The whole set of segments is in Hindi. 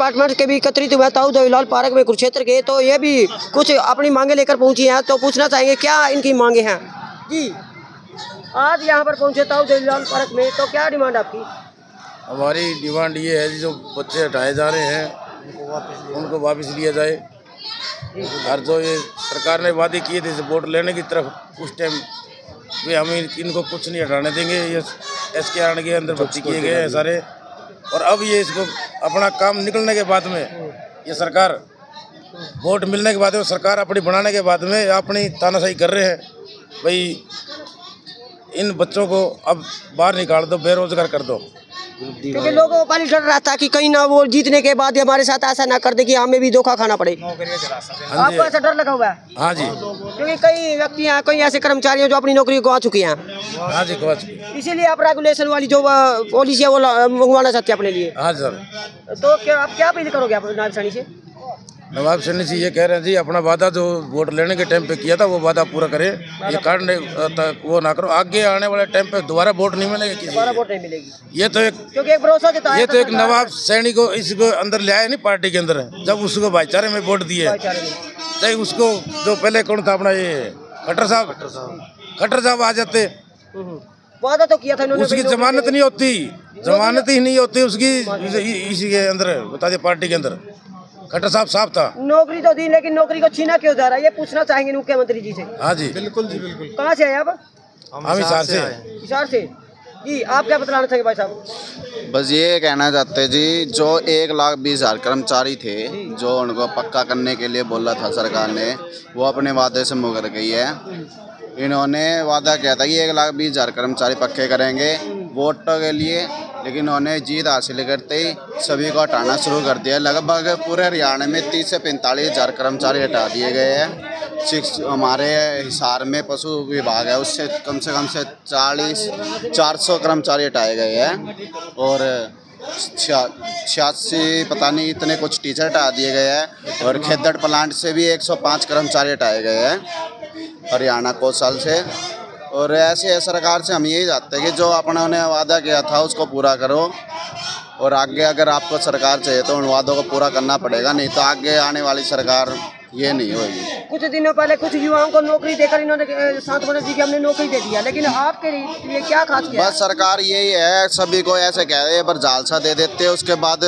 डिपार्टमेंट के भी एकत्रित हुए ताऊ देवीलाल पार्क में कुरुक्षेत्र के, तो ये भी कुछ अपनी मांगे लेकर पहुंची हैं। तो पूछना चाहेंगे क्या इनकी मांगे हैं जी। आज यहाँ पर पहुंचे ताऊ देवीलाल पार्क में, तो क्या डिमांड आपकी? हमारी डिमांड ये है जो बच्चे हटाए जा रहे हैं उनको वापस लिया जाए। और जो ये सरकार ने वादे किए थे वोट लेने की तरफ, उस टाइम वे हम इनको कुछ नहीं हटाने देंगे। ये एसके आने के अंदर भर्ती किए गए हैं सारे, और अब ये इसको अपना काम निकलने के बाद में ये सरकार वोट मिलने के बाद में सरकार अपनी बनाने के बाद में अपनी तानाशाही कर रहे हैं। भाई इन बच्चों को अब बाहर निकाल दो, बेरोजगार कर दो। क्योंकि लोगों को पहले डर रहा था कि कहीं ना वो जीतने के बाद हमारे साथ ऐसा ना कर दे कि हमें भी धोखा खाना पड़े। आपको ऐसा डर लगा हुआ है? हाँ जी, क्योंकि कई व्यक्ति हैं, कई ऐसे कर्मचारी हैं जो अपनी नौकरी गवा चुके हैं। हाँ जी, गवा चुके। इसीलिए आप रेगुलेशन वाली जो पॉलिसी है वो मंगवाना चाहते हैं अपने लिए। हाँ सर। तो क्या आप क्या अपील करोगे आप नवाब सैनी से? नवाब सैनी जी ये कह रहे हैं जी अपना वादा जो वोट लेने के टाइम पे किया था वो वादा पूरा करे, ये कार्ड वो ना करो। आगे आने वाले टाइम पे दोबारा वोट नहीं मिलेगी किसी, दोबारा वोट नहीं मिलेगी। ये तो एक क्योंकि एक भरोसा देता है, ये तो एक नवाब सैनी को इसको अंदर ले आया नहीं पार्टी के अंदर, जब उसको भाईचारे में वोट दिए। चाहे उसको जो पहले कौन था अपना ये खट्टर साहब आ जाते, वादा तो किया था इन्होंने, उसकी जमानत नहीं होती, जमानत ही नहीं होती उसकी इसी के अंदर, बता दे पार्टी के अंदर खट्टर साहब था। नौकरी तो दी, लेकिन नौकरी को छीना क्यों जा रहा है, ये पूछना चाहेंगे मुख्यमंत्री जी से। हाँ जी, बिल्कुल जी, बिल्कुल। कहाँ से आए आप? हम हिसार से। हिसार से जी। आप क्या बतलाना चाहेंगे भाई साहब? बस ये कहना चाहते जी, जो 1,20,000 कर्मचारी थे जो उनको पक्का करने के लिए बोला था सरकार ने, वो अपने वादे से मुकर गई है। इन्होंने वादा किया था कि 1,20,000 कर्मचारी पक्के करेंगे वोटों के लिए, लेकिन उन्होंने जीत हासिल करते ही सभी को हटाना शुरू कर दिया। लगभग पूरे हरियाणा में 30 से 45,000 कर्मचारी हटा दिए गए हैं। हमारे हिसार में पशु विभाग है, उससे कम से 400 कर्मचारी हटाए गए हैं, और 86 पता नहीं इतने कुछ टीचर हटा दिए गए हैं, और खेदड़ प्लांट से भी 105 कर्मचारी हटाए गए हैं हरियाणा कौशल से। और ऐसे सरकार से हम यही चाहते हैं कि जो अपने ने वादा किया था उसको पूरा करो, और आगे अगर आपको सरकार चाहिए तो उन वादों को पूरा करना पड़ेगा, नहीं तो आगे आने वाली सरकार ये नहीं होगी। कुछ दिनों पहले कुछ युवाओं को नौकरी देकर इन्होंने सांत्वना दी कि हमने नौकरी दे दिया, लेकिन आपके लिए क्या खास किया? बस सरकार यही है, सभी को ऐसे कह रहे हैं पर जालसा दे देते हैं, उसके बाद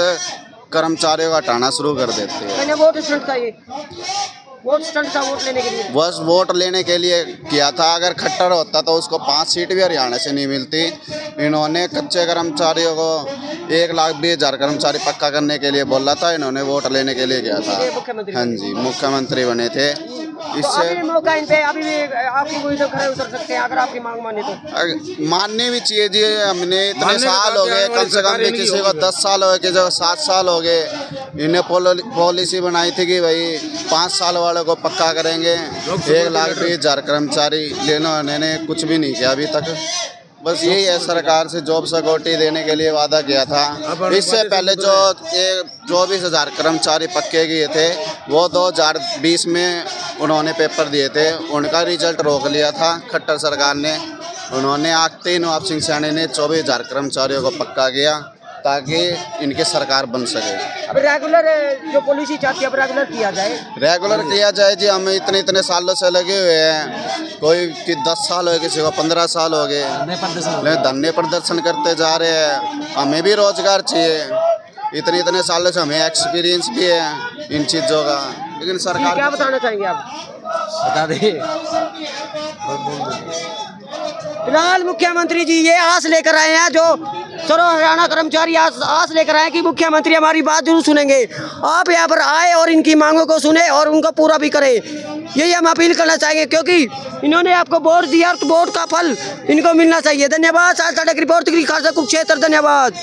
कर्मचारियों को हटाना शुरू कर देते हैं। मैंने वोट स्टंट का ये वोट स्टंट था, वोट लेने के लिए, बस वोट लेने के लिए किया था। अगर खट्टर होता तो उसको 5 सीट भी हरियाणा से नहीं मिलती। इन्होंने कच्चे कर्मचारियों को 1,20,000 कर्मचारी पक्का करने के लिए बोला था, इन्होंने वोट लेने के लिए किया था। हाँ जी, मुख्यमंत्री बने थे। इससे तो मौका इन पे अभी भी आपकी कोई तो खड़े उतर सकते हैं अगर आपकी मांग माने तो। माननी भी चाहिए जी, हमने इतने साल हो गए, कम से कम भी किसी को 10 साल हो गए, किसी को 7 साल हो गए। इन्हें पॉलिसी बनाई थी कि भाई 5 साल वालों को पक्का करेंगे, 1,20,000 कर्मचारी लेना, इन्होंने कुछ भी नहीं किया अभी तक। बस यही है, सरकार से जॉब सिक्योरिटी देने के लिए वादा किया था। इससे पहले जो 24,000 कर्मचारी पक्के किए थे वो 2020 में उन्होंने पेपर दिए थे, उनका रिजल्ट रोक लिया था खट्टर सरकार ने। उन्होंने आते ही नवाब सिंह सैनी ने 24,000 कर्मचारियों को पक्का किया ताकि इनकी सरकार बन सके। अब रेगुलर जो पॉलिसी चाहती है अब रेगुलर किया जाए, रेगुलर किया जाए जी। हम इतने सालों से लगे हुए हैं, कोई कि 10 साल हो गए, किसी को 15 साल हो गए, धरने प्रदर्शन करते जा रहे हैं। हमें भी रोजगार चाहिए, इतने सालों से हमें एक्सपीरियंस भी है इन चीज़ों का, लेकिन सरकार। क्या बताना चाहेंगे आप? बता दें। फिलहाल मुख्यमंत्री जी ये आस लेकर आए हैं, जो सर्व हरियाणा कर्मचारी आस लेकर आए कि मुख्यमंत्री हमारी बात जरूर सुनेंगे। आप यहाँ पर आए और इनकी मांगों को सुने और उनको पूरा भी करें, यही हम अपील करना चाहेंगे, क्योंकि इन्होंने आपको वोट दिया तो वोट का फल इनको मिलना चाहिए। धन्यवाद। साल तक रिपोर्ट के लिए खासा कुरुक्षेत्र, धन्यवाद।